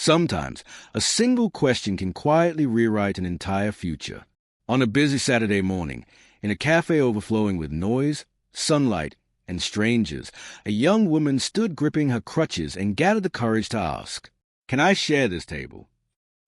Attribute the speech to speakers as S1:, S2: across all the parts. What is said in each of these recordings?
S1: Sometimes, a single question can quietly rewrite an entire future. On a busy Saturday morning, in a cafe overflowing with noise, sunlight, and strangers, a young woman stood gripping her crutches and gathered the courage to ask, "Can I share this table?"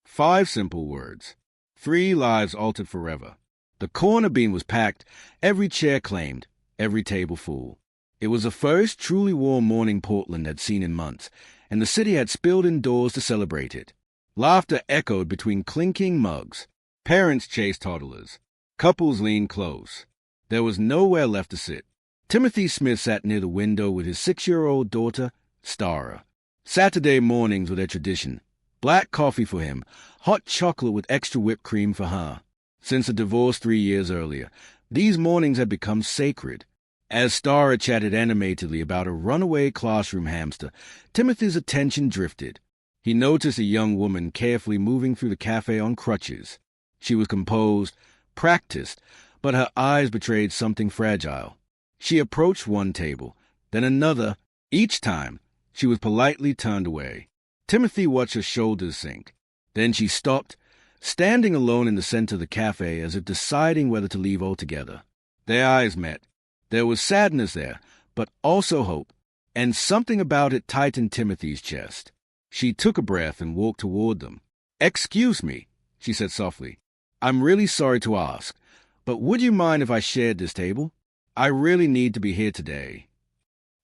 S1: 5 simple words. 3 lives altered forever. The corner bean was packed, every chair claimed, every table full. It was the first truly warm morning Portland had seen in months, and the city had spilled indoors to celebrate it. Laughter echoed between clinking mugs. Parents chased toddlers. Couples leaned close. There was nowhere left to sit. Timothy Smith sat near the window with his 6-year-old daughter, Stara. Saturday mornings were their tradition. Black coffee for him, hot chocolate with extra whipped cream for her. Since a divorce 3 years earlier, these mornings had become sacred. As Stara chatted animatedly about a runaway classroom hamster, Timothy's attention drifted. He noticed a young woman carefully moving through the cafe on crutches. She was composed, practiced, but her eyes betrayed something fragile. She approached one table, then another. Each time, she was politely turned away. Timothy watched her shoulders sink. Then she stopped, standing alone in the center of the cafe as if deciding whether to leave altogether. Their eyes met. There was sadness there, but also hope, and something about it tightened Timothy's chest. She took a breath and walked toward them. "Excuse me," she said softly. "I'm really sorry to ask, but would you mind if I shared this table? I really need to be here today."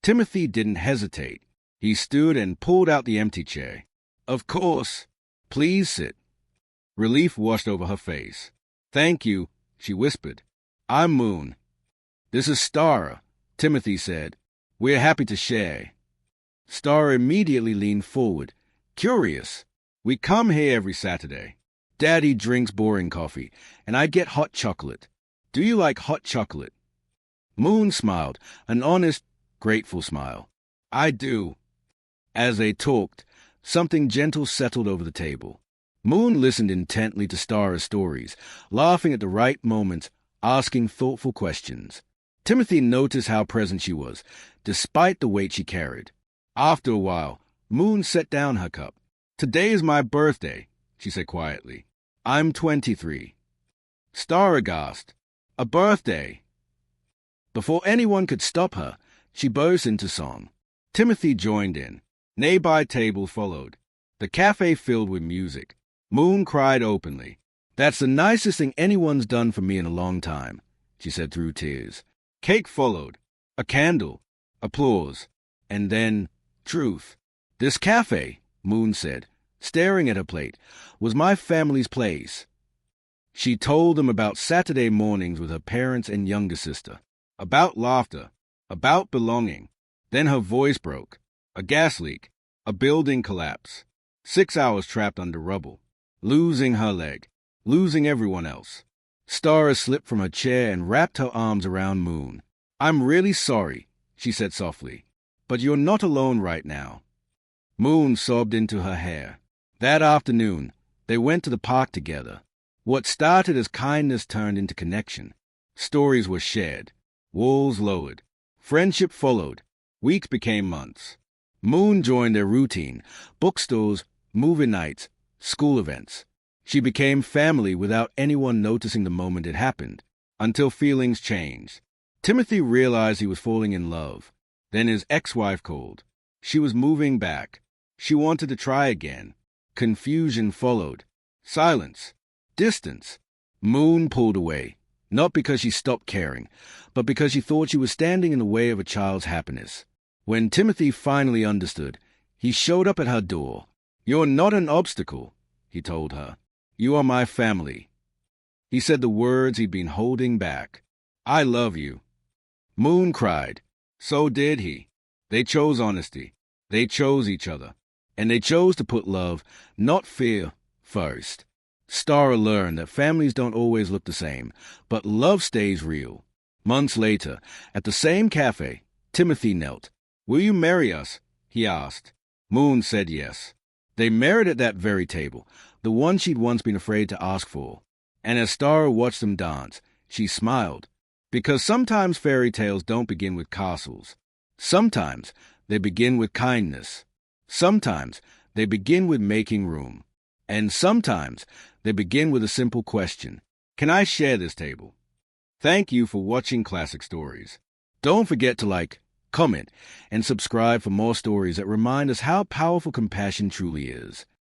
S1: Timothy didn't hesitate. He stood and pulled out the empty chair. "Of course. Please sit." Relief washed over her face. "Thank you," she whispered. "I'm Moon." "This is Stara," Timothy said. "We're happy to share." Stara immediately leaned forward, curious. "We come here every Saturday. Daddy drinks boring coffee, and I get hot chocolate. Do you like hot chocolate?" Moon smiled, an honest, grateful smile. "I do." As they talked, something gentle settled over the table. Moon listened intently to Stara's stories, laughing at the right moments, asking thoughtful questions. Timothy noticed how present she was, despite the weight she carried. After a while, Moon set down her cup. "Today is my birthday," she said quietly. "I'm 23. Stara gasped, "A birthday!" Before anyone could stop her, she burst into song. Timothy joined in. Nearby tables followed. The cafe filled with music. Moon cried openly. "That's the nicest thing anyone's done for me in a long time," she said through tears. Cake followed. A candle. Applause. And then, truth. "This cafe," Moon said, staring at her plate, "was my family's place." She told them about Saturday mornings with her parents and younger sister. About laughter. About belonging. Then her voice broke. A gas leak. A building collapse. 6 hours trapped under rubble. Losing her leg. Losing everyone else. Stara slipped from her chair and wrapped her arms around Moon. "I'm really sorry," she said softly, "but you're not alone right now." Moon sobbed into her hair. That afternoon, they went to the park together. What started as kindness turned into connection. Stories were shared. Walls lowered. Friendship followed. Weeks became months. Moon joined their routine. Bookstores, movie nights, school events. She became family without anyone noticing the moment it happened, until feelings changed. Timothy realized he was falling in love. Then his ex-wife called. She was moving back. She wanted to try again. Confusion followed. Silence. Distance. Moon pulled away, not because she stopped caring, but because she thought she was standing in the way of a child's happiness. When Timothy finally understood, he showed up at her door. "You're not an obstacle," he told her. "You are my family." He said the words he'd been holding back. "I love you." Moon cried. So did he. They chose honesty. They chose each other. And they chose to put love, not fear, first. Stara learned that families don't always look the same, but love stays real. Months later, at the same cafe, Timothy knelt. "Will you marry us?" he asked. Moon said yes. They married at that very table, the one she'd once been afraid to ask for. And as Stara watched them dance, she smiled. Because sometimes fairy tales don't begin with castles. Sometimes they begin with kindness. Sometimes they begin with making room. And sometimes they begin with a simple question: can I share this table? Thank you for watching Classic Stories. Don't forget to like, comment, and subscribe for more stories that remind us how powerful compassion truly is.